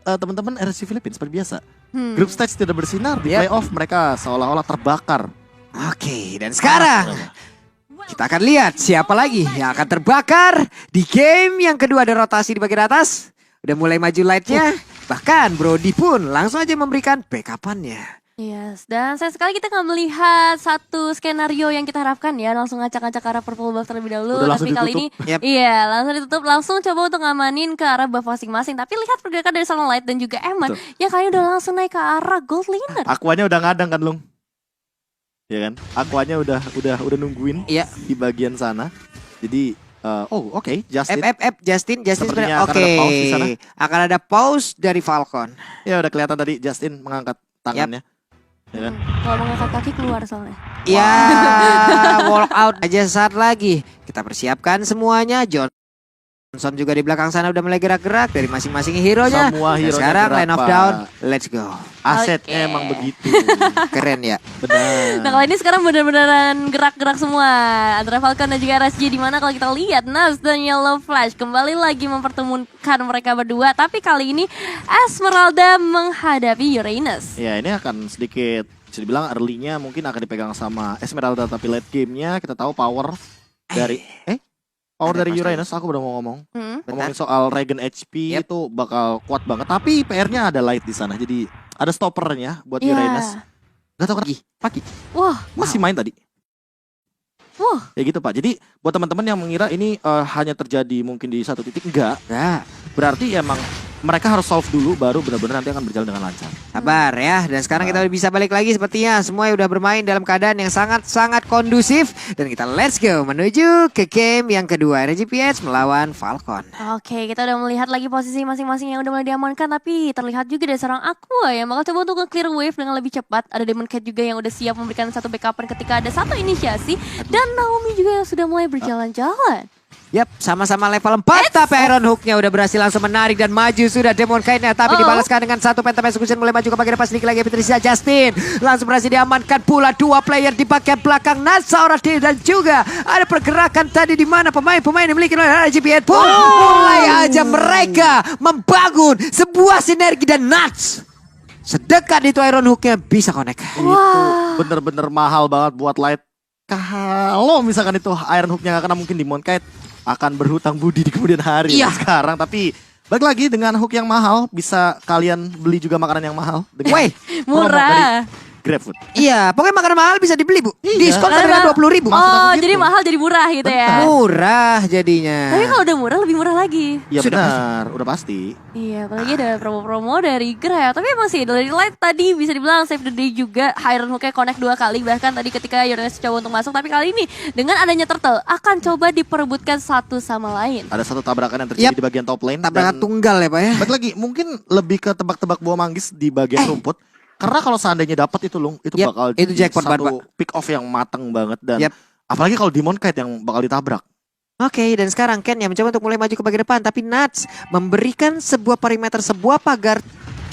teman-teman RSG Philippines seperti biasa. Group stage tidak bersinar, di playoff mereka seolah-olah terbakar. Oke, dan sekarang kita akan lihat siapa lagi yang akan terbakar di game yang kedua. Ada rotasi di bagian atas. Udah mulai maju lightnya. Bahkan Brody pun langsung aja memberikan backupannya. Yes, dan sayang sekali kita nggak melihat satu skenario yang kita harapkan ya. Langsung ngacak-ngacak ke arah purple buff terlebih dahulu. Udah Tapi kali ini, iya langsung ditutup. Langsung coba untuk ngamanin ke arah buff masing-masing. Tapi lihat pergerakan dari Sunlight dan juga Eman yang kali udah langsung naik ke arah gold laner. Aquanya udah ngadang kan Lung? Ya kan? Aquanya udah nungguin di bagian sana. Jadi oke, Justin sebenarnya oke. Akan ada pause dari Falcon. Ya udah kelihatan tadi Justin mengangkat tangannya. Ya kan? Kalau mengangkat kaki keluar soalnya. Ya, walk out aja saat lagi. Kita persiapkan semuanya. Johnson juga di belakang sana udah mulai gerak-gerak dari masing-masing hero-nya. Semua hero sekarang line of down, let's go. Asetnya emang begitu. Keren ya. Benar. Nah kalau ini sekarang benar-benaran gerak-gerak semua antara Falcon dan juga RSG. Dimana kalau kita lihat Nas dan Yellow Flash kembali lagi mempertemukan mereka berdua. Tapi kali ini Esmeralda menghadapi Uranus. Ya ini akan sedikit bisa dibilang early-nya mungkin akan dipegang sama Esmeralda. Tapi late game-nya kita tahu power dari power dari Uranus. Aku udah mau ngomong ngomongin soal regen HP itu bakal kuat banget. Tapi PR-nya ada light di sana. Jadi ada stoppernya buat Uranus. Gak tau kenapa pagi. Wah, masih main tadi. Wah, ya gitu Pak. Jadi buat teman-teman yang mengira ini hanya terjadi mungkin di satu titik, enggak. Berarti emang mereka harus solve dulu baru benar-benar nanti akan berjalan dengan lancar. Sabar ya. Dan sekarang kita bisa balik lagi sepertinya semua udah bermain dalam keadaan yang sangat-sangat kondusif. Dan kita let's go menuju ke game yang kedua. RGPH melawan Falcon. Oke, kita udah melihat lagi posisi masing-masing yang udah mulai diamankan. Tapi terlihat juga dari seorang Aqua yang bakal coba untuk nge-clear wave dengan lebih cepat. Ada Demon Cat juga yang udah siap memberikan satu backupan ketika ada satu inisiasi. Dan Naomi juga yang sudah mulai berjalan-jalan. Yap, sama-sama level 4. Tapi Iron Hook-nya udah berhasil langsung menarik dan maju sudah Demon Kite-nya. Tapi dibalaskan dengan satu Phantom Execution mulai maju ke bagian depan sedikit lagi. Patricia Justin langsung berhasil diamankan pula dua player di bagian belakang. Nasaura dan juga ada pergerakan tadi di mana pemain-pemain yang memiliki RGPH pun mulai aja mereka membangun sebuah sinergi dan Nuts. Sedekat itu Iron Hook-nya bisa connect. Itu bener-bener mahal banget buat Light. Kalau misalkan itu Iron Hook-nya gak kena mungkin Demon Kite akan berhutang budi di kemudian hari. Sekarang tapi balik lagi dengan hook yang mahal bisa kalian beli juga makanan yang mahal dengan murah GrabFood. Iya, pokoknya makanan mahal bisa dibeli, Bu. Diskon sampai 20.000. Jadi mahal jadi murah gitu ya. Murah jadinya. Tapi kalau udah murah lebih murah lagi. Iya benar, udah pasti. Iya, apalagi ada promo-promo dari Grab. Tapi emang sih dari Light tadi bisa dibilang save the day juga. Iron Hook-nya connect 2 kali. Bahkan tadi ketika Uranus coba untuk masuk. Tapi kali ini dengan adanya Turtle akan coba diperebutkan satu sama lain. Ada satu tabrakan yang terjadi di bagian top lane. Tabrakan tunggal ya Pak ya. Balik lagi, mungkin lebih ke tebak-tebak buah manggis di bagian rumput. Karena kalau seandainya dapat itu Lung, itu bakal itu jackpot satu pick off yang mateng banget. Dan apalagi kalau Demon Kite yang bakal ditabrak. Oke, dan sekarang Ken yang mencoba untuk mulai maju ke bagian depan. Tapi Nuts memberikan sebuah perimeter, sebuah pagar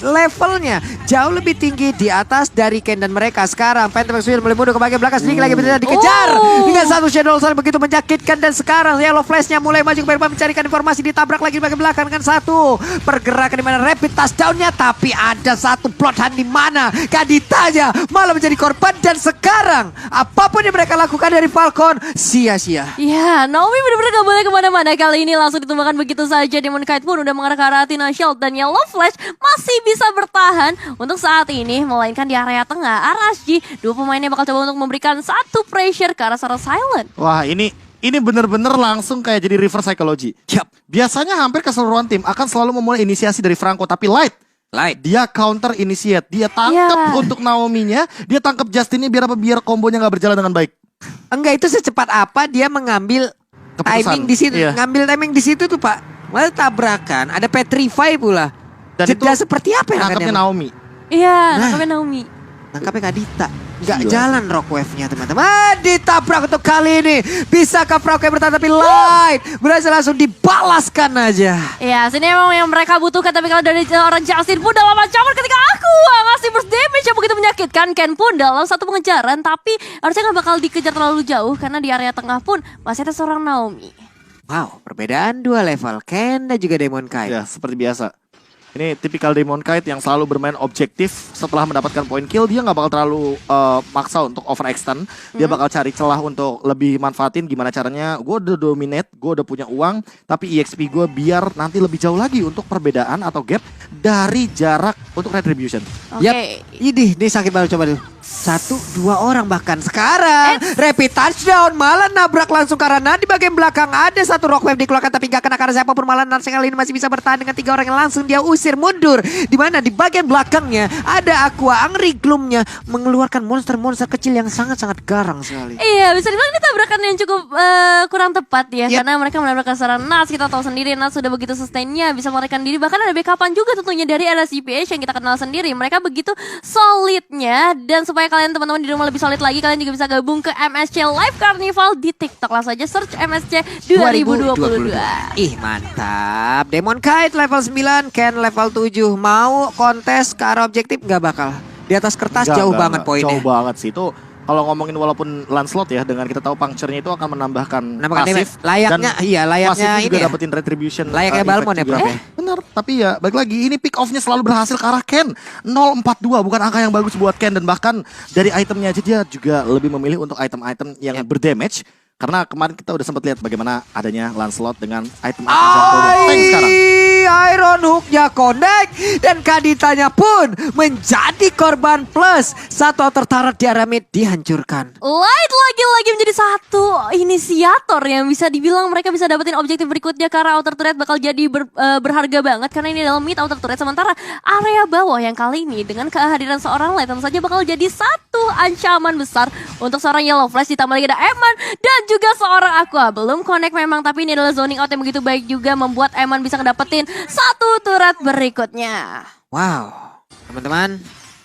levelnya jauh lebih tinggi di atas dari Ken dan mereka. Sekarang Phantom Execution mulai mundur ke bagian belakang sedikit lagi bisa dikejar hingga satu Shadow Sun begitu menyakitkan. Dan sekarang Yellow Flash-nya mulai maju ke bagian depan mencarikan informasi, ditabrak lagi di bagian belakang dengan satu pergerakan di mana rapid touchdown-nya. Tapi ada satu plot hand di mana Kaditanya malah menjadi korban. Dan sekarang apapun yang mereka lakukan dari Falcon sia-sia. Ya, Naomi benar-benar gak boleh kemana-mana. Kali ini langsung ditumbangkan begitu saja. Demon Kite pun udah mengarah ke arah Athena Shield. Dan Yellow Flash masih bisa bertahan untuk saat ini, melainkan di area tengah. RSG, dua pemainnya bakal coba untuk memberikan satu pressure ke arah seorang Silent. Wah ini bener-bener langsung kayak jadi reverse psychology. Biasanya hampir keseluruhan tim akan selalu memulai inisiasi dari Franco. Tapi Light dia counter initiate. Dia tangkap untuk Naomi-nya. Dia tangkap Justin-nya biar kombonya gak berjalan dengan baik. Enggak, itu secepat apa dia mengambil timing di situ. Ngambil timing di situ tuh Pak. Malah tabrakan, ada petrify pula. Dan jeda seperti apa yang nangkapnya Naomi? Iya, nangkapnya Naomi. Nangkapnya Kadita. Nggak jalan rock wave-nya teman-teman. Ditabrak untuk kali ini. Bisakah Franco bertahan tapi Light berhasil langsung dibalaskan aja. Iya, sini emang yang mereka butuhkan. Tapi kalau dari orang Justin pun dalam ancaman ketika aku ngasih burst damage yang begitu menyakitkan. Ken pun dalam satu pengejaran. Tapi harusnya nggak bakal dikejar terlalu jauh. Karena di area tengah pun masih ada seorang Naomi. Wow, perbedaan 2 level. Ken dan juga Demon Kite. Ya, seperti biasa. Ini tipikal Demon Knight yang selalu bermain objektif. Setelah mendapatkan point kill, dia nggak bakal terlalu maksa untuk overextend. Dia bakal cari celah untuk lebih manfaatin gimana caranya. Gue udah dominate, gue udah punya uang, tapi EXP gue biar nanti lebih jauh lagi untuk perbedaan atau gap dari jarak untuk retribution. Oke. Ini sakit banget, coba dulu. 1-2 orang bahkan sekarang rapid touchdown malah nabrak langsung karena di bagian belakang ada satu rock wave dikeluarkan tapi gak kena karena siapapun, malah Nats kali ini masih bisa bertahan dengan 3 orang yang langsung dia usir mundur, di mana di bagian belakangnya ada Aqua Angry Gloom-nya mengeluarkan monster-monster kecil yang sangat-sangat garang sekali. Iya, bisa dibilang ini tabrakan yang cukup kurang tepat ya, karena mereka menabrakkan seorang Nats. Kita tahu sendiri Nats sudah begitu sustainnya, bisa melarikan diri, bahkan ada backupan juga tentunya dari LSGPH yang kita kenal sendiri. Mereka begitu solidnya, dan supaya kalian teman-teman di rumah lebih solid lagi, kalian juga bisa gabung ke MSC Live Carnival di TikTok. Langsung saja search MSC 2022. Ih mantap. Demon Knight level 9, Ken level 7. Mau kontes ke arah objektif gak bakal. Di atas kertas jauh banget poinnya. Jauh banget sih itu. Kalau ngomongin walaupun Lancelot ya, dengan kita tahu puncture-nya itu akan menambahkan pasif. Layaknya, iya layaknya pasif juga ini ya. dapetin retribution. Layaknya Balmond ya, Bro. Bener, tapi ya balik lagi ini pick off-nya selalu berhasil ke arah Ken. 042 bukan angka yang bagus buat Ken, dan bahkan dari itemnya aja dia juga lebih memilih untuk item-item yang berdamage. Karena kemarin kita udah sempat lihat bagaimana adanya Lancelot dengan item-item tank sekarang. Iron Hook-nya connect dan Kaditanya pun menjadi korban plus. Satu outer turret di area mid dihancurkan. Light lagi-lagi menjadi satu inisiator yang bisa dibilang mereka bisa dapetin objektif berikutnya, karena outer turret bakal jadi berharga banget karena ini adalah mid outer turret. Sementara area bawah yang kali ini dengan kehadiran seorang Light tentu saja bakal jadi satu ancaman besar untuk seorang Yellow Flash, ditambah lagi ada Eman dan juga seorang Aqua. Belum connect memang, tapi ini adalah zoning out yang begitu baik juga membuat Eman bisa ngedapetin satu turret berikutnya. Wow, teman-teman,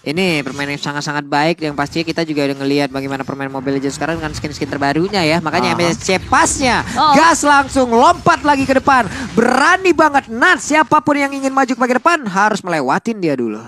ini permainan yang sangat-sangat baik, yang pasti kita juga udah ngelihat bagaimana permainan Mobile Legends sekarang dengan skin-skin terbarunya ya. Makanya MSC pasnya gas langsung lompat lagi ke depan. Berani banget Nats, siapapun yang ingin maju ke bagian depan harus melewatin dia dulu.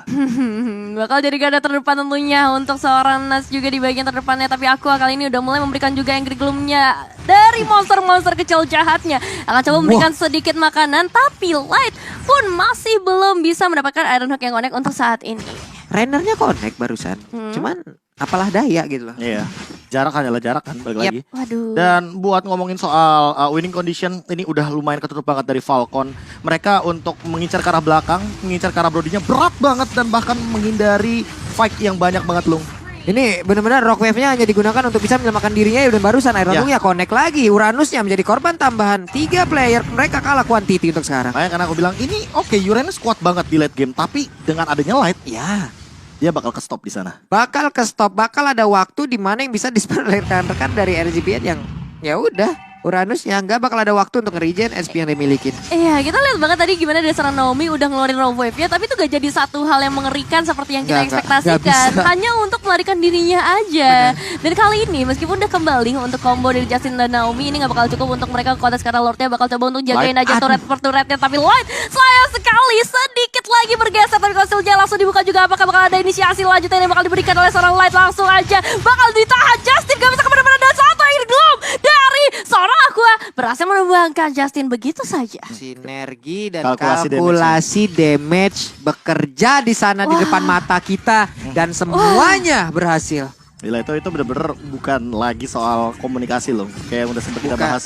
Bakal jadi gada terdepan tentunya untuk seorang Nats juga di bagian terdepannya. Tapi Aqua kali ini udah mulai memberikan juga Angry Gloom-nya dari monster-monster kecil jahatnya. Akan coba memberikan sedikit makanan, tapi Light pun masih belum bisa mendapatkan Iron Hook yang connect untuk saat ini. Rainernya connect barusan, cuman apalah daya gitu loh. Iya, jarak hanyalah jarak kan, balik lagi. Waduh. Dan buat ngomongin soal winning condition, ini udah lumayan ketutup banget dari Falcon. Mereka untuk mengincar ke arah belakang, mengincar ke arah Brodinya berat banget, dan bahkan menghindari fight yang banyak banget Lung. Ini benar-benar rock wave-nya hanya digunakan untuk bisa menyelamatkan dirinya, dan barusan Iron Hook-nya connect lagi. Uranusnya menjadi korban tambahan. 3 player, mereka kalah quantity untuk sekarang. Makanya karena aku bilang ini oke, Uranus kuat banget di late game, tapi dengan adanya Light, Ya, dia bakal ke stop di sana. bakal ke stop, bakal ada waktu di mana yang bisa disperoleh rekan-rekan dari RGPN yang ya udah. Uranusnya nggak bakal ada waktu untuk nge-regen SP yang dimiliki. Iya, kita lihat banget tadi gimana dari seorang Naomi udah ngeluarin Raw Wave-nya, tapi itu gak jadi satu hal yang mengerikan seperti yang kita ekspektasikan. bisa. Hanya untuk melarikan dirinya aja. Dan kali ini meskipun udah kembali untuk combo dari Justin dan Naomi, ini gak bakal cukup untuk mereka kontes karena Lordnya bakal coba untuk jagain aja turret per turretnya. Tapi Light sayang sekali sedikit lagi bergeser, tapi konsilnya langsung dibuka juga. Apakah bakal ada inisiasi lanjutan yang bakal diberikan oleh seorang Light? Langsung aja bakal ditahan Justin, gak bisa kemana-mana, dan satu Air Gloom dari seorang Aqua berhasil menumbangkan Justin begitu saja. Sinergi dan kalkulasi damage bekerja di sana di depan mata kita, dan semuanya berhasil. Gila, itu bener-bener bukan lagi soal komunikasi loh, kayak yang udah sempat kita bahas.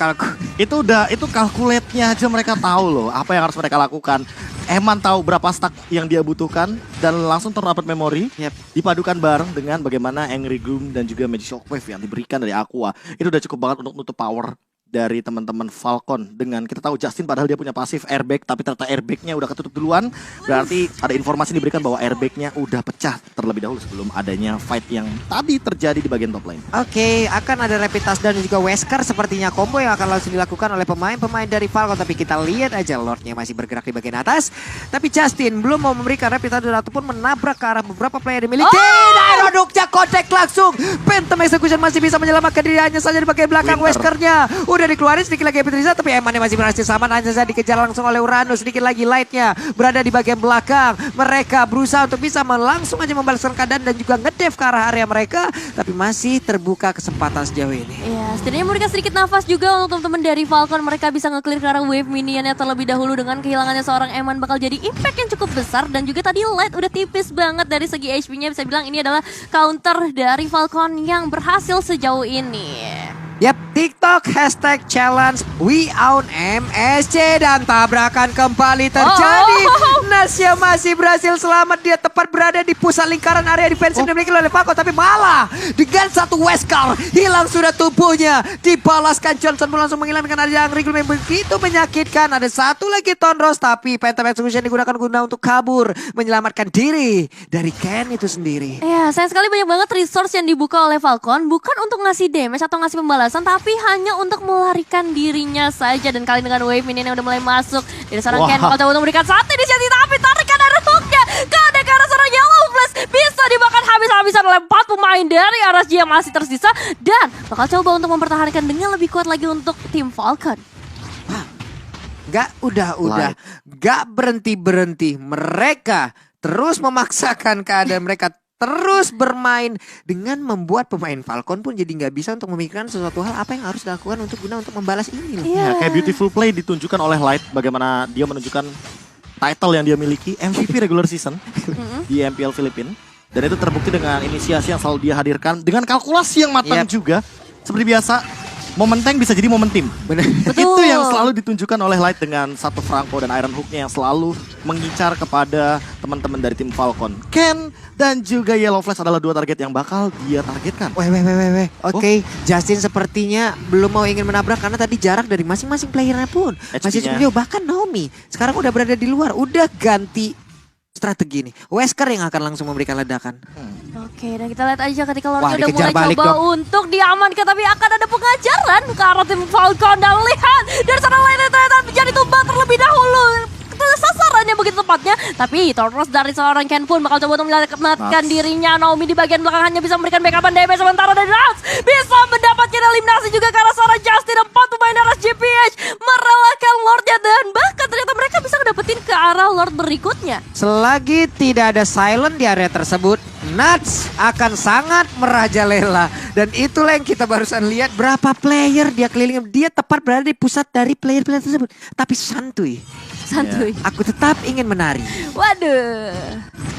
Itu calculate-nya aja mereka tahu loh apa yang harus mereka lakukan. Eman tahu berapa stack yang dia butuhkan dan langsung terdapat memori. Dipadukan bareng dengan bagaimana Angry Gloom dan juga Magic Shockwave yang diberikan dari Aqua. Itu udah cukup banget untuk nutup power dari teman-teman Falcon. Dengan kita tahu Justin padahal dia punya pasif airbag, tapi ternyata airbagnya udah ketutup duluan. Berarti ada informasi diberikan bahwa airbagnya udah pecah terlebih dahulu sebelum adanya fight yang tadi terjadi di bagian top lane. Oke, akan ada rapid touchdown dan juga Wesker sepertinya combo yang akan langsung dilakukan oleh pemain-pemain dari Falcon. Tapi kita lihat aja Lordnya masih bergerak di bagian atas. Tapi Justin belum mau memberikan rapid touchdown ataupun menabrak ke arah beberapa player dimiliki. Iron Hook-nya kontak langsung. Phantom Execution masih bisa menyelamatkan diri, hanya saja di bagian belakang Weskernya udah udah dikeluarin sedikit lagi Epitrisa, tapi Emannya masih berhasil sama. Hanya saja dikejar langsung oleh Uranus. Sedikit lagi Lightnya berada di bagian belakang. Mereka berusaha untuk bisa langsung aja membalaskan keadaan dan juga ngedev ke arah area mereka. Tapi masih terbuka kesempatan sejauh ini. Iya, setidaknya memberikan sedikit nafas juga untuk teman-teman dari Falcon. Mereka bisa nge-clear ke arah wave minionnya terlebih dahulu. Dengan kehilangannya seorang Eman bakal jadi impact yang cukup besar. Dan juga tadi Light udah tipis banget dari segi HP-nya. Bisa bilang ini adalah counter dari Falcon yang berhasil sejauh ini. Yap, TikTok #challenge We Own MSC dan tabrakan kembali terjadi. Nasya masih berhasil selamat, dia tepat berada di pusat lingkaran area defense yang dimiliki oleh Falcon, tapi malah dengan satu Wesker hilang sudah tubuhnya. Dibalaskan Johnson pun langsung menghilangkan ada yang Rigel yang begitu menyakitkan. Ada satu lagi Tonros tapi Phantom Execution digunakan guna untuk kabur menyelamatkan diri dari Ken itu sendiri. Ya, sayang sekali banyak banget resource yang dibuka oleh Falcon. Bukan untuk ngasih damage atau ngasih pembalasan, tapi hanya untuk melarikan dirinya saja. Dan kali dengan wave minion yang udah mulai masuk dari seorang Ken bakal coba untuk memberikan satu inisiatif, tapi tarikan dari hooknya ke arah seorang Yellow Flash bisa dimakan habis-habisan oleh 4 pemain dari RSG yang masih tersisa. Dan bakal coba untuk mempertahankan dengan lebih kuat lagi untuk tim Falcon. Gak udah gak berhenti mereka terus memaksakan keadaan mereka, terus bermain dengan membuat pemain Falcon pun jadi nggak bisa untuk memikirkan sesuatu hal apa yang harus dilakukan untuk guna untuk membalas ini loh. Ya, kayak beautiful play ditunjukkan oleh Light, bagaimana dia menunjukkan title yang dia miliki, MVP regular season di MPL Filipina. Dan itu terbukti dengan inisiasi yang selalu dia hadirkan, dengan kalkulasi yang matang juga. Seperti biasa, momen tank bisa jadi momen tim. Bener. Itu yang selalu ditunjukkan oleh Light dengan satu Franco dan Iron Hook-nya yang selalu mengincar kepada teman-teman dari tim Falcon. Ken dan juga Yellow Flash adalah dua target yang bakal dia targetkan. Weh. Oke, Justin sepertinya belum mau ingin menabrak karena tadi jarak dari masing-masing playernya pun masih cukup jauh. Bahkan Naomi sekarang udah berada di luar, udah ganti strategi nih. Wesker yang akan langsung memberikan ledakan. Oke, dan kita lihat aja ketika Lord udah dikejar mulai balik coba dong untuk diamankan, tapi akan ada pengajaran ke arah tim Falcon. Dan lihat dari sana lainnya ternyata menjadi tumbang terlebih dahulu. Sasarannya begitu tepatnya, tapi Tonros dari seorang Ken pun bakal coba untuk menyelamatkan dirinya. Naomi di bagian belakang hanya bisa memberikan backup damage, sementara dari Nats bisa mendapatkan eliminasi juga karena seorang Justin. 4 pemain RSGPH merelakan Lordnya dan bahkan ternyata mereka bisa ngedapetin ke arah Lord berikutnya. Selagi tidak ada silent di area tersebut, Nats akan sangat merajalela. Dan itulah yang kita barusan lihat, berapa player dia keliling. Dia tepat berada di pusat dari player-player tersebut. Tapi santuy. Aku tetap ingin menari. Waduh.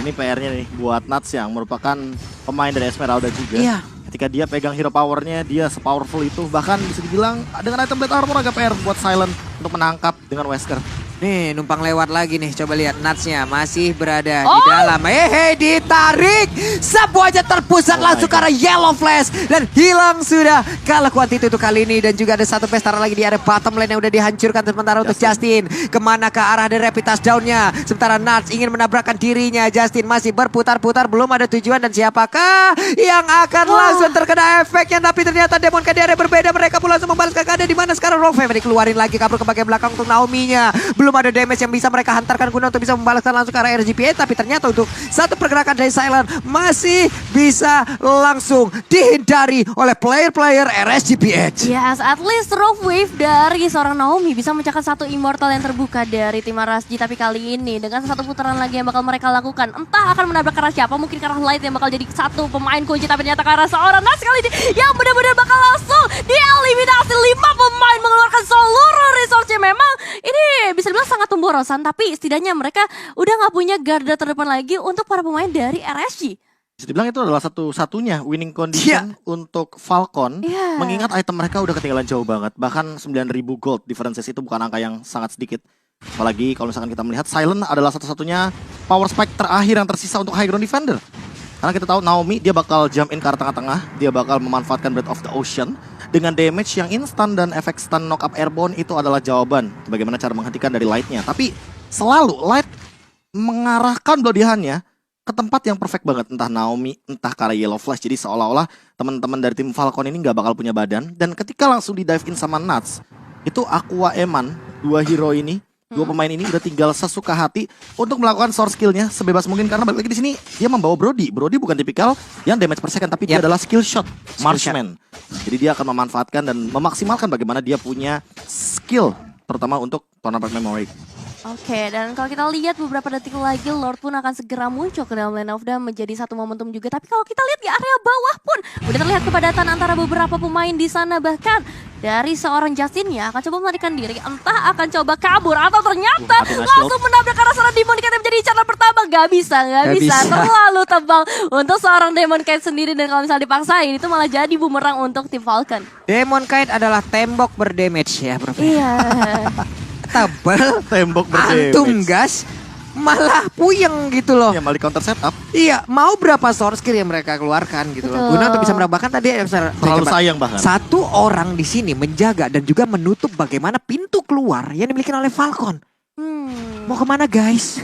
Ini PR-nya nih buat Nats yang merupakan pemain dari Esmeralda juga. Iya. Ketika dia pegang hero powernya, dia sepowerful itu. Bahkan bisa dibilang dengan item Blade Armor agak PR buat Silent untuk menangkap dengan Wesker. Nih numpang lewat lagi nih, coba lihat Natsnya masih berada di dalam. Ditarik, sebuahnya terpusat langsung ke arah Yellow Flash dan hilang sudah. Kalah kuantiti itu kali ini dan juga ada satu pestara lagi di area bottom lane yang udah dihancurkan sementara untuk Justin. Kemana ke arah dari rapid touchdown-nya? Sementara Nats ingin menabrakkan dirinya. Justin masih berputar-putar, belum ada tujuan dan siapakah yang akan langsung terkena efeknya? Tapi ternyata Demon di area berbeda, mereka pun langsung membalaskan keadaan di mana sekarang Rogue Family keluarin lagi kabur ke bagian belakang untuk Naomi-nya. Belum ada damage yang bisa mereka hantarkan guna untuk bisa membalaskan langsung ke arah RGPA. Tapi ternyata untuk satu pergerakan dari Silent masih bisa langsung dihindari oleh player-player RSGPH. Yes, at least Rogue Wave dari seorang Naomi bisa memecahkan satu immortal yang terbuka dari tim RSG. Tapi kali ini dengan satu putaran lagi yang bakal mereka lakukan, entah akan menabrak ke arah siapa, mungkin ke arah Light yang bakal jadi satu pemain kunci. Tapi ternyata ke arah seorang Nats kali ini yang benar-benar bakal langsung dieliminasi. 5 pemain mengeluarkan seluruh resource-nya. Memang ini bisa dibilang sangat pemborosan, tapi setidaknya mereka udah nggak punya garda terdepan lagi untuk para pemain dari RSG. Bisa dibilang itu adalah satu-satunya winning condition untuk Falcon. Mengingat item mereka udah ketinggalan jauh banget. Bahkan 9.000 gold differences itu bukan angka yang sangat sedikit. Apalagi kalau misalkan kita melihat Silent adalah satu-satunya power spike terakhir yang tersisa untuk high ground defender. Karena kita tahu Naomi dia bakal jump in ke arah tengah-tengah. Dia bakal memanfaatkan Breath of the Ocean. Dengan damage yang instan dan efek stun knock up airborne itu adalah jawaban bagaimana cara menghentikan dari Light-nya. Tapi selalu Light mengarahkan bloodihannya ke tempat yang perfect banget. Entah Naomi, entah ke arah Yellow Flash. Jadi seolah-olah teman-teman dari tim Falcon ini nggak bakal punya badan. Dan ketika langsung di dive in sama Nats, itu Aqua Eman, dua hero ini Dua pemain ini udah tinggal sesuka hati untuk melakukan source skillnya sebebas mungkin karena balik lagi di sini dia membawa Brody. Brody bukan tipikal yang damage per second tapi dia adalah skill shot marksman. Jadi dia akan memanfaatkan dan memaksimalkan bagaimana dia punya skill terutama untuk tournament memory. Oke, dan kalau kita lihat beberapa detik lagi Lord pun akan segera muncul ke dalam lane of dan menjadi satu momentum juga. Tapi kalau kita lihat di area bawah pun udah terlihat kepadatan antara beberapa pemain di sana. Bahkan dari seorang Justin ya akan coba melarikan diri, entah akan coba kabur atau ternyata langsung menabrak arah seorang Demon Knight menjadi channel pertama. Gak bisa. Terlalu tebal untuk seorang Demon Knight sendiri, dan kalau misalnya dipaksain itu malah jadi bumerang untuk tim Falcon. Demon Knight adalah tembok berdamage ya, Prof. Iya. Tebal, Tembok berdamage. antum gas, malah puyeng gitu loh. Ya malah counter setup. Iya, mau berapa source skill yang mereka keluarkan gitu loh. Betul. Guna untuk bisa menambahkan tadi Terlalu sayang bahkan. satu orang di sini menjaga dan juga menutup bagaimana pintu keluar yang dimiliki oleh Falcon. Mau kemana guys?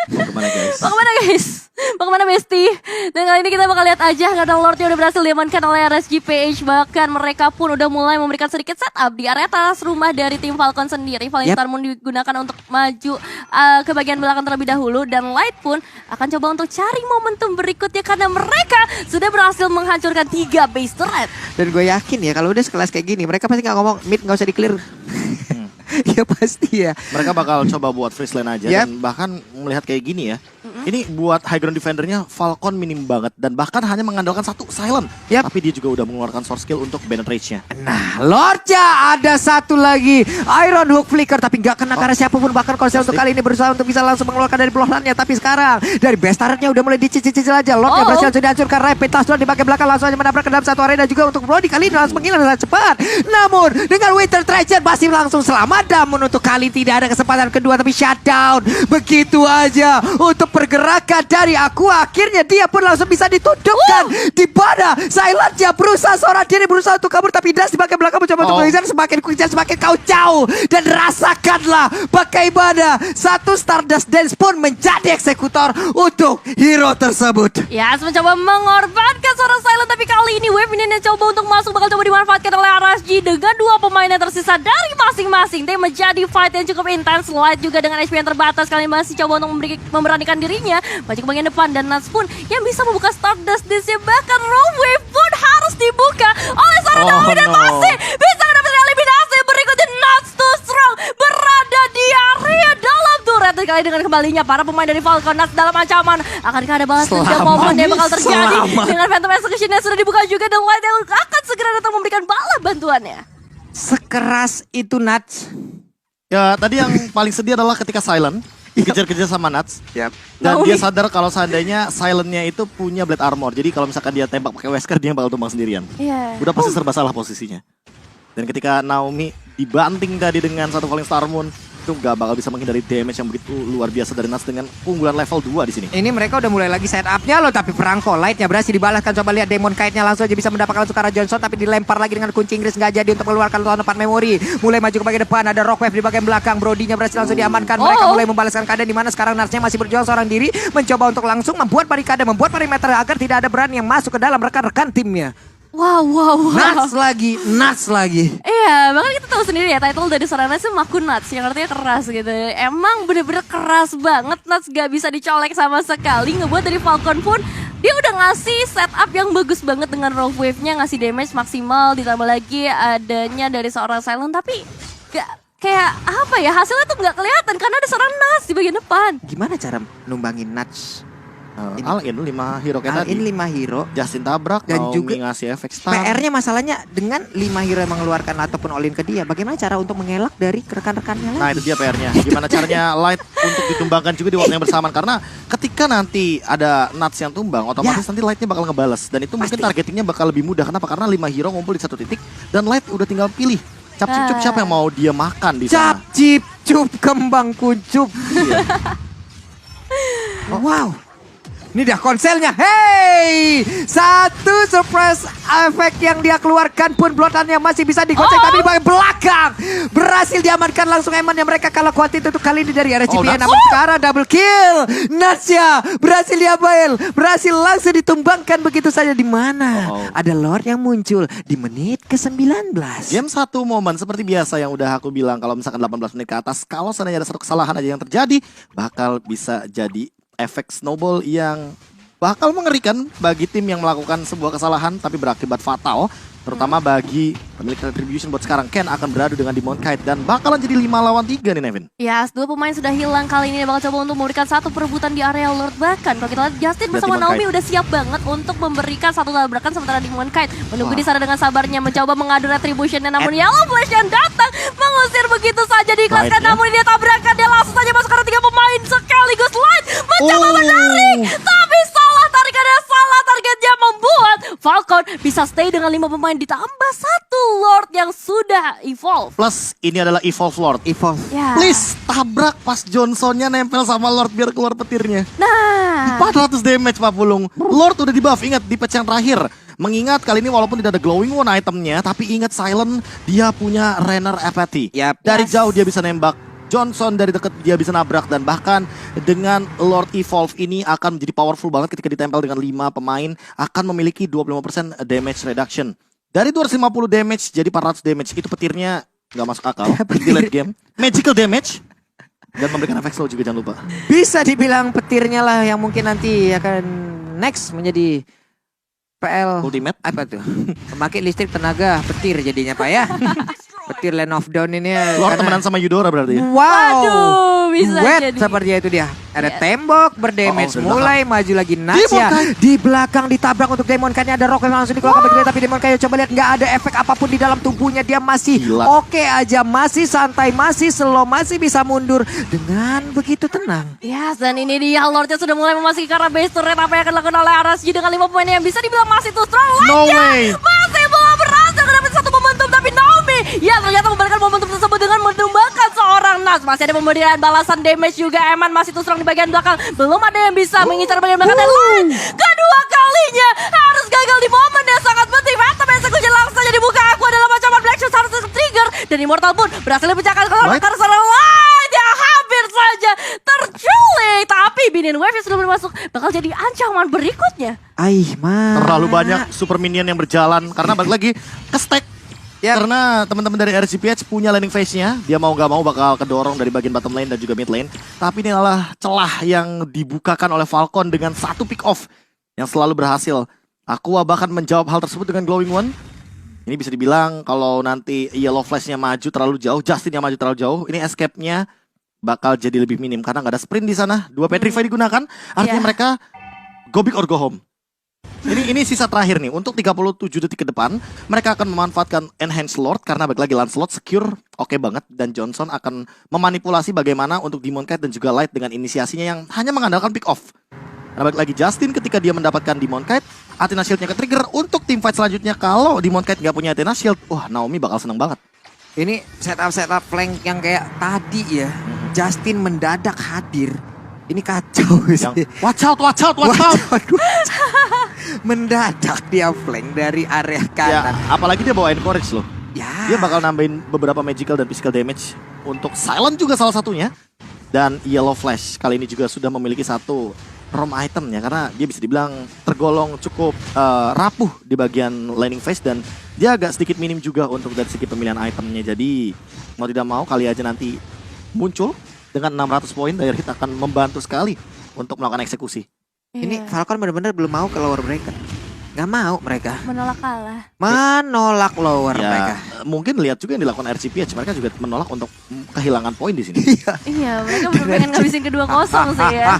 Mau kemana guys? Mau kemana guys? Mau kemana Besti? Dan kali ini kita bakal lihat aja karena Lordnya udah berhasil diamankan oleh RSG PH. Bahkan mereka pun udah mulai memberikan sedikit setup di area atas rumah dari tim Falcon sendiri. Valinstar Moon digunakan untuk maju ke bagian belakang terlebih dahulu. Dan Light pun akan coba untuk cari momentum berikutnya karena mereka sudah berhasil menghancurkan 3 base turret. Dan gue yakin ya kalau udah sekelas kayak gini mereka pasti gak ngomong mid gak usah di clear. Ya pasti ya. Mereka bakal coba buat freeze lane aja dan bahkan melihat kayak gini ya. Ini buat high ground defendernya Falcon minim banget dan bahkan hanya mengandalkan satu silent. Tapi dia juga udah mengeluarkan source skill untuk penetrate-nya. Nah, Lordnya ada satu lagi Iron Hook Flicker tapi nggak kena karena siapapun, bahkan Konsel untuk kali ini berusaha untuk bisa langsung mengeluarkan dari peluhannya. Tapi sekarang dari best turretnya udah mulai dicicil-cicil aja. Lordnya berhasil langsung dihancurkan. Rapid Touchdown di bagian belakang langsung aja menabrak ke dalam satu arena juga untuk Brody. Kali ini langsung menghilang sangat cepat. Namun dengan Winter Treasure masih langsung selamat. Namun untuk kali tidak ada kesempatan kedua tapi shutdown. Begitu aja untuk pergerakan dari Aqua. Akhirnya dia pun langsung bisa ditundukkan. Di mana Silentnya berusaha seorang diri berusaha untuk kabur tapi Das di bagian belakang mencoba untuk mengejar. Semakin kejar semakin kau jauh. Dan rasakanlah bagaimana satu Stardust Dance pun menjadi eksekutor untuk hero tersebut. Ya, mencoba mengorbankan seorang Silent, tapi kali ini Wave ini coba untuk masuk bakal coba dimanfaatkan oleh RSG dengan 2 pemain yang tersisa dari masing-masing. Dia menjadi fight yang cukup intens. Light juga dengan HP yang terbatas kali ini masih coba untuk memberanikan dirinya maju ke bagian depan, dan Nats pun yang bisa membuka Stardust Dance-nya. Bahkan Roam Wave pun harus dibuka oleh seorang Naomi dan masih bisa mendapatkan eliminasi. Berikutnya Nats too strong berada di area dalam turret. Dan kali dengan kembalinya para pemain dari Falcon, Nats dalam ancaman. Akankah ada balas dendam momen yang bakal terjadi dengan Phantom Execution yang sudah dibuka juga, dan Light yang akan segera datang memberikan bala bantuannya. Sekeras itu Nats. Ya tadi yang paling sedih adalah ketika Silent dikejar-kejar sama Nats. Dan Naomi. dia sadar kalau seandainya Silentnya itu punya Blade Armor. Jadi kalau misalkan dia tembak pakai Wesker dia bakal tumbang sendirian. Udah pasti serba salah posisinya. Dan ketika Naomi dibanting tadi dengan satu Falling Star Moon, itu gak bakal bisa menghindari damage yang begitu luar biasa dari Nats dengan keunggulan level 2 di sini. Ini mereka udah mulai lagi setupnya loh, tapi perangko Lightnya berhasil dibalaskan. Coba lihat Demon Kite-nya langsung aja bisa mendapatkan langsung ke arah Johnson, tapi dilempar lagi dengan kunci Inggris, nggak jadi untuk mengeluarkan tempat memori. Mulai maju ke bagian depan, ada Rockwave di bagian belakang. Brody-nya berhasil langsung diamankan. Mereka mulai membalaskan keadaan di mana sekarang Natsnya masih berjuang seorang diri, mencoba untuk langsung membuat barikade, membuat perimeter agar tidak ada berani yang masuk ke dalam rekan-rekan timnya. Wow. Nats lagi. Iya, bahkan kita tahu sendiri ya title dari seorang Nats itu Maku Nats, yang artinya keras gitu. Emang bener-bener keras banget, Nats gak bisa dicolek sama sekali. Ngebuat dari Falcon pun dia udah ngasih setup yang bagus banget dengan Rogue Wave-nya, ngasih damage maksimal, ditambah lagi adanya dari seorang Silent, tapi gak kayak apa ya, hasilnya tuh gak kelihatan karena ada seorang Nats di bagian depan. Gimana cara numbangin Nats? All-in 5 hero kayak tadi. All-in 5 hero. Justin tabrak, Dan Naomi juga ngasih efek stun. PR-nya masalahnya dengan 5 hero yang mengeluarkan ataupun all-in ke dia. Bagaimana cara untuk mengelak dari rekan-rekannya lagi? Nah itu dia PR-nya. Gimana caranya Light untuk ditumbangkan juga di waktu yang bersamaan. Karena ketika nanti ada Nats yang tumbang, otomatis nanti Light-nya bakal ngebales. Dan itu mungkin targetingnya bakal lebih mudah. Kenapa? Karena 5 hero ngumpul di satu titik. Dan Light udah tinggal pilih cap cip cup siapa yang mau dia makan di sana. Cap cip cup kembang kuncup. Wow. Ini dia konselnya. Hey! Satu surprise efek yang dia keluarkan pun blotannya masih bisa digocek. Tapi di bagian belakang berhasil diamankan langsung Eman yang mereka kalah kuat itu kali ini dari RSGPN. Namun sekarang double kill. Natsya berhasil diambil. Berhasil langsung ditumbangkan begitu saja. Di mana ada Lord yang muncul di menit ke-19. Game satu momen seperti biasa yang udah aku bilang. Kalau misalkan 18 menit ke atas, kalau seandainya ada satu kesalahan aja yang terjadi, bakal bisa jadi efek snowball yang bakal mengerikan bagi tim yang melakukan sebuah kesalahan tapi berakibat fatal. Terutama bagi pemilik Retribution buat sekarang. Ken akan beradu dengan Demon Kite dan bakalan jadi 5 lawan 3 nih Nevin. Ya, dua pemain sudah hilang kali ini. Dia bakal coba untuk memberikan satu perebutan di area Lord. Bahkan kalau kita lihat Justin bersama Naomi udah siap banget untuk memberikan satu tabrakan sementara Demon Kite menunggu di sana dengan sabarnya mencoba mengadu Retribution. Namun Yellow Flash yang datang mengusir begitu saja diikhlaskan. Namun dia tabrakan, dia langsung saja masuk karena 3 pemain sekaligus Light mencoba menarik. Tapi salah tarikannya, salah targetnya membuat Falcon bisa stay dengan 5 pemain ditambah satu Lord yang sudah evolve. Plus ini adalah evolve Lord. Evolve. Ya. Please tabrak pas Johnsonnya nempel sama Lord biar keluar petirnya. Nah, 400 damage Pak Pulung. Lord udah di buff, ingat di patch yang terakhir. Mengingat kali ini walaupun tidak ada glowing one itemnya, tapi ingat Silent dia punya Renner Apathy. Dari jauh dia bisa nembak. Johnson dari dekat dia bisa nabrak dan bahkan dengan Lord Evolve ini akan menjadi powerful banget ketika ditempel dengan 5 pemain, akan memiliki 25% damage reduction. Dari 250 damage jadi 400 damage, itu petirnya nggak masuk akal di late game. Magical damage dan memberikan efek slow juga jangan lupa. Bisa dibilang petirnya lah yang mungkin nanti akan next menjadi PL Ultimate apa tuh? Pemakai listrik tenaga petir jadinya Pak ya. Petir Land of Dawn ini ya. Lord temenan sama Eudora berarti. Wow. Aduh, bisa Wet jadi. sepertinya itu dia. Ada tembok berdamage, dari mulai maju lagi Natsya. Di belakang ditabrak untuk Demon Kite, ada Rock yang langsung dikeluarkan begitu, tapi Demon Kite coba lihat nggak ada efek apapun di dalam tubuhnya. Dia masih oke aja, masih santai, masih slow, masih bisa mundur dengan begitu tenang. Ya, dan ini dia Lordnya sudah mulai memasuki karena base turret. Apa yang akan dilakukan oleh RSG dengan 5 pemain yang bisa dibilang masih too strong. No way. Masih belum berhasil mendapat satu momentum, tapi Naomi ya ternyata memberikan momentum tersebut dengan menumbangkan seorang Nats. Masih ada pemberian balasan damage juga. Eman masih too strong di bagian belakang. Belum ada yang bisa mengincar bagian belakang. Dan Light kedua kalinya harus gagal di momen yang sangat penting. Phantom Execution langsung saja dibuka. Aku adalah ancaman Black Shoes harus trigger. Dan Immortal pun berhasil dipecahkan karena seorang Light yang hampir saja terculik. Tapi Binion Wave yang sudah masuk bakal jadi ancaman berikutnya. Man. Terlalu banyak super minion yang berjalan karena balik lagi ke stack. Karena teman-teman dari RCPH punya landing phase-nya, dia mau gak mau bakal kedorong dari bagian bottom lane dan juga mid lane. Tapi ini adalah celah yang dibukakan oleh Falcon dengan satu pick off yang selalu berhasil. Aqua bahkan menjawab hal tersebut dengan glowing one. Ini bisa dibilang kalau nanti Yellow Flash-nya maju terlalu jauh, Justin yang maju terlalu jauh, ini escape-nya bakal jadi lebih minim karena nggak ada sprint di sana. 2 Petrify digunakan, artinya mereka go big or go home. Ini sisa terakhir nih, untuk 37 detik ke depan mereka akan memanfaatkan Enhanced Lord karena balik lagi Lancelot secure oke banget, dan Johnson akan memanipulasi bagaimana untuk Demon Kite dan juga Light dengan inisiasinya yang hanya mengandalkan pick off. Karena balik lagi Justin ketika dia mendapatkan Demon Kite, Athena Shield-nya ke-trigger untuk team fight selanjutnya. Kalau Demon Kite nggak punya Athena Shield, wah Naomi bakal seneng banget. Ini setup flank yang kayak tadi ya, Justin mendadak hadir. Ini kacau sih. Watch out. Mendadak dia flank dari area kanan. Ya, apalagi dia bawa encourage loh. Ya. Dia bakal nambahin beberapa magical dan physical damage untuk Silent juga salah satunya. Dan Yellow Flash kali ini juga sudah memiliki satu rom itemnya karena dia bisa dibilang tergolong cukup rapuh di bagian laning phase dan dia agak sedikit minim juga untuk dari segi pemilihan itemnya. Jadi mau tidak mau kali aja nanti muncul dengan 600 poin, Direhit akan membantu sekali untuk melakukan eksekusi. Ini Falcon benar-benar belum mau ke lower bracket. Nggak mau mereka. Menolak kalah. Menolak lower mereka. Mungkin lihat juga yang dilakukan RCPH, mereka juga menolak untuk kehilangan poin di sini. Iya, mereka benar pengen ngabisin kedua kosong sih ya.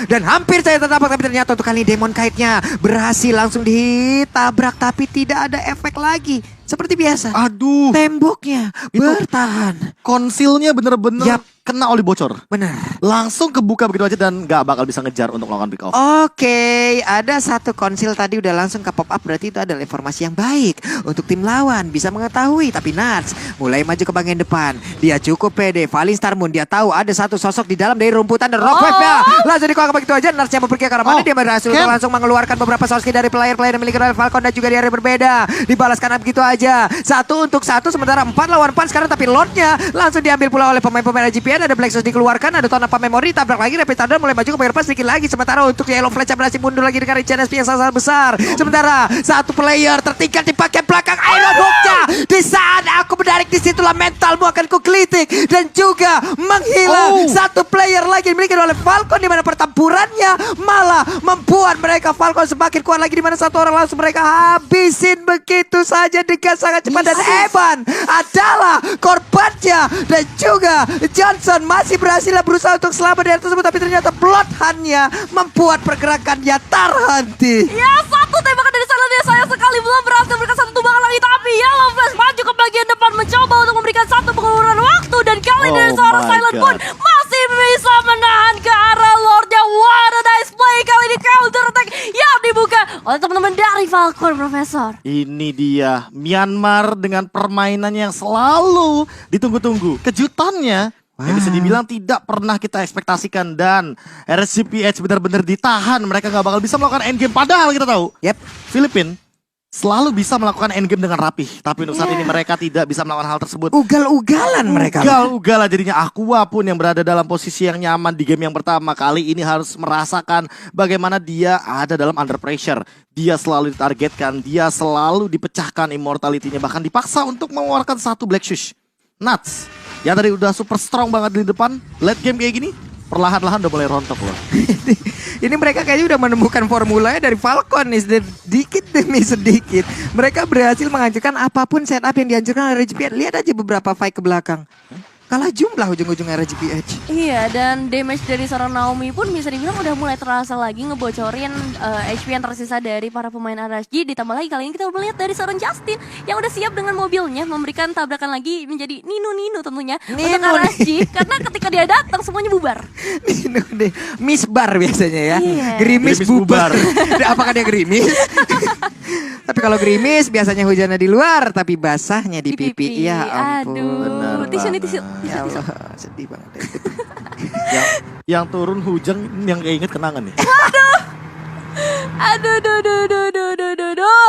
Dan hampir saya tertabrak, tapi ternyata untuk kali Demon Kite-nya berhasil langsung ditabrak, tapi tidak ada efek lagi. Seperti biasa. Aduh. Temboknya bertahan. Konsilnya bener-bener kena oli bocor. Benar. Langsung kebuka begitu aja dan gak bakal bisa ngejar untuk melakukan pick off. Oke, ada satu konsil tadi udah langsung ke pop up, berarti itu adalah informasi yang baik untuk tim lawan bisa mengetahui. Tapi Nats mulai maju ke bagian depan, dia cukup pede. Valin Starmoon dia tahu ada satu sosok di dalam dari rumputan dan Rockwave-nya langsung dikeluarkan begitu aja. Nats yang pergi ke arah mana, dia berhasil untuk langsung mengeluarkan beberapa source dari player-player yang memiliki Royal Falcon dan juga di area berbeda. Dibalaskan begitu aja, 1 untuk 1 sementara 4 lawan 4 sekarang, tapi Lordnya langsung diambil pula oleh pemain-pemain IGPN. Ada Black Sauce dikeluarkan, ada Tonapa Memory, tabrak lagi, Rapid Thunder mulai maju ke bagian depan sedikit lagi. Sementara untuk Yellow Flash berhasil mundur lagi dengan Richard SP yang sangat besar. Sementara satu player tertinggal di bagian belakang Iron Hook-nya. Di saat aku menarik, disitulah mentalmu akan kuklitik dan juga menghilang. Satu player lagi dimiliki oleh Falcon, di mana pertempurannya malah membuat mereka Falcon semakin kuat lagi, di mana satu orang langsung mereka habisin begitu saja dengan sangat cepat. Dan Evan adalah korbannya, dan juga Johnson masih berhasil berusaha untuk selamat dari tersebut, tapi ternyata Bloodhound-nya membuat pergerakannya terhenti. Ya, satu tembakan dari sana dia sayang sekali belum berhasil memberikan satu tembakan lagi, tapi Yellow Flash maju ke bagian depan mencoba untuk memberikan satu pengurangan waktu, dan kali dari seorang Silent pun masih bisa menahan ke arah Lordnya. What a nice play, kali ini counter attack yang dibuka oleh teman-teman dari Falcon, Profesor. Ini dia Myanmar dengan permainannya yang selalu ditunggu-tunggu. Kejutannya yang bisa dibilang tidak pernah kita ekspektasikan, dan RSCPH benar-benar ditahan. Mereka gak bakal bisa melakukan endgame, padahal kita tahu Filipina selalu bisa melakukan endgame dengan rapih. Tapi untuk saat ini mereka tidak bisa melakukan hal tersebut. Ugal-ugalan mereka. Ugal-ugalan jadinya. Aqua pun yang berada dalam posisi yang nyaman di game yang pertama, kali ini harus merasakan bagaimana dia ada dalam under pressure. Dia selalu ditargetkan, dia selalu dipecahkan immortality-nya, bahkan dipaksa untuk mengeluarkan satu Black Shush. Nats yang tadi udah super strong banget di depan, late game kayak gini perlahan-lahan udah mulai rontok loh. Ini mereka kayaknya udah menemukan formulanya dari Falcon nih, sedikit demi sedikit. Mereka berhasil menghancurkan apapun setup yang dihancurkan oleh RGPH. Lihat aja beberapa fight ke belakang. Kalah jumlah ujung-ujungnya RGPH. Iya, dan damage dari seorang Naomi pun bisa dibilang udah mulai terasa lagi, ngebocorin HP yang tersisa dari para pemain RSG. Ditambah lagi kali ini kita melihat dari seorang Justin yang udah siap dengan mobilnya memberikan tabrakan lagi menjadi Nino tentunya untuk RSG. Karena ketika dia datang semuanya bubar. Nino deh, misbar biasanya ya. Iya. Gerimis bubar. Apakah dia gerimis? Tapi kalau gerimis biasanya hujannya di luar, tapi basahnya di pipi. Ya ampun. Aduh, tisu. Ya Allah, sedih banget. yang turun hujan yang keinget kenangan nih. Aduh.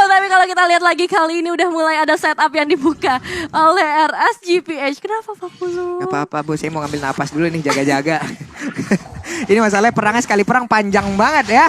Tapi kalau kita lihat lagi kali ini udah mulai ada setup yang dibuka oleh RSGPH. Kenapa Pak Pulu? Gak apa-apa Bu, saya mau ngambil napas dulu nih, jaga-jaga. Ini masalahnya perangnya sekali perang panjang banget ya.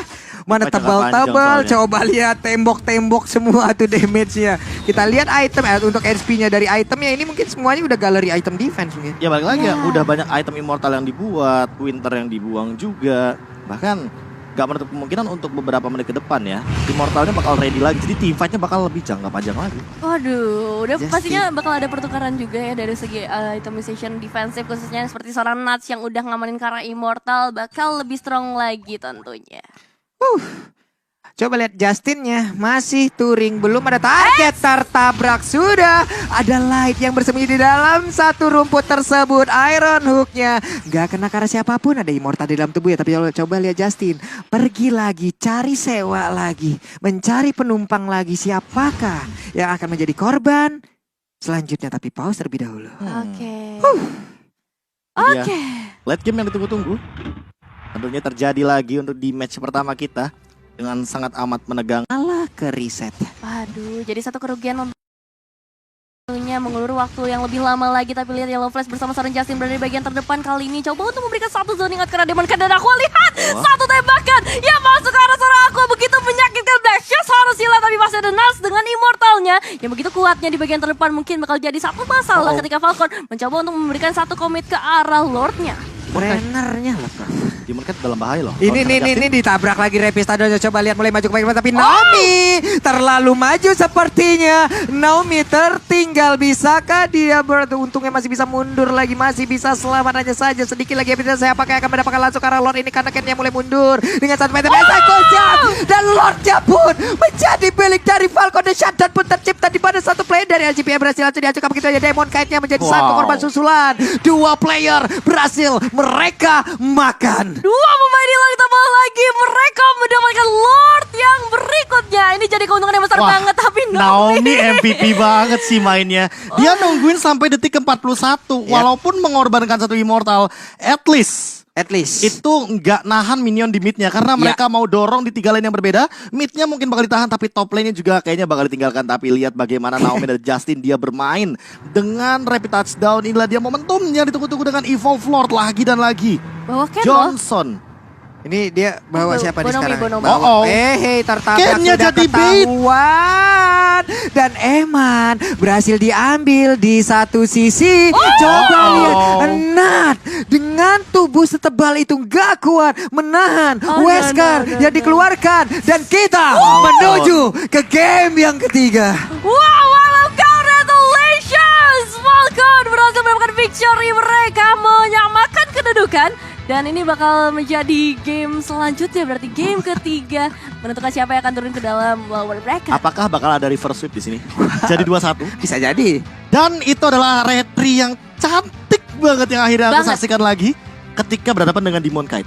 Mana tebal-tebal, coba lihat tembok-tembok semua tuh damage-nya. Kita lihat item, untuk SP-nya dari itemnya ini mungkin semuanya udah galeri item defense mungkin. Ya balik lagi ya, udah banyak item immortal yang dibuat, Winter yang dibuang juga. Bahkan gak menutup kemungkinan untuk beberapa menit ke depan ya, immortalnya bakal ready lagi, jadi team fight-nya bakal lebih jangka panjang lagi. Waduh, udah pastinya bakal ada pertukaran juga ya dari segi itemization defensif, khususnya seperti seorang Nats yang udah ngamanin karena immortal bakal lebih strong lagi tentunya. Coba lihat Justinnya, masih touring, belum ada target, tertabrak sudah. Ada light yang bersembunyi di dalam satu rumput tersebut. Iron Hook-nya gak kena karena siapapun, ada immortal di dalam tubuhnya. Tapi coba lihat Justin, pergi lagi, cari sewa lagi, mencari penumpang lagi. Siapakah yang akan menjadi korban selanjutnya? Tapi pause terlebih dahulu. Oke. Late game yang ditunggu-tunggu tentunya terjadi lagi untuk di match pertama kita dengan sangat amat menegangkan. Malah ke reset. Waduh, jadi satu kerugian tentunya mengulur waktu yang lebih lama lagi. Tapi lihat Yellow Flash bersama seorang Justin berada di bagian terdepan kali ini, coba untuk memberikan satu zoning out karena Demon Cat, dan aku lihat satu tembakan yang masuk ke arah seorang aku begitu menyakitkan. Black Shots harus hilang, tapi masih ada Nats dengan immortalnya yang begitu kuatnya di bagian terdepan. Mungkin bakal jadi satu masalah ketika Falcon mencoba untuk memberikan satu commit ke arah Lordnya. Trainernya lah, Prof. Demon Knight dalam bahaya loh. Ini ditabrak lagi Repistado. Coba lihat mulai maju ke bagian depan, tapi Naomi terlalu maju sepertinya. Naomi tertinggal, bisakah dia untungnya masih bisa mundur lagi, masih bisa selamat aja saja. Sedikit lagi evidence saya apakah akan mendapatkan langsung ke arah Lord ini karena Ken yang mulai mundur dengan 1 meter dan Lordnya pun menjadi milik dari Falcon. The shutdown pun tercipta di mana satu player dari LGP berhasil langsung diajukan begitu aja. Demon Knight-nya menjadi satu korban susulan. 2 player berhasil mereka makan. 2 pemain hilang ditambah lagi, mereka mendapatkan Lord yang berikutnya. Ini jadi keuntungan yang besar banget, tapi Naomi MVP banget sih mainnya. Dia nungguin sampai detik ke-41 walaupun mengorbankan satu immortal. At least itu nggak nahan minion di midnya karena mereka mau dorong di 3 lane yang berbeda. Midnya mungkin bakal ditahan tapi top lane-nya juga kayaknya bakal ditinggalkan. Tapi lihat bagaimana Naomi dan Justin dia bermain dengan rapid touchdown. Inilah dia momentum yang ditunggu-tunggu dengan Evolve Lord lagi dan lagi. Bawa Ken Johnson. Ini dia bawa siapa nih sekarang? Bonomi. Tertabrak Ken-nya sudah jadi bait. ketahuan. Dan Eman berhasil diambil di satu sisi. Coba lihat, Nat dengan tubuh setebal itu gak kuat menahan Wesker yang dikeluarkan. Dan kita menuju ke game yang ketiga. Wow, congratulations! Falcon berhasil mendapatkan victory, mereka menyamakan kedudukan. Dan ini bakal menjadi game selanjutnya, berarti game ketiga menentukan siapa yang akan turun ke dalam lawan mereka. Apakah bakal ada reverse sweep di sini? Jadi 2-1. Bisa jadi. Dan itu adalah retry yang cantik banget yang akhirnya aku saksikan lagi ketika berhadapan dengan Demon Knight.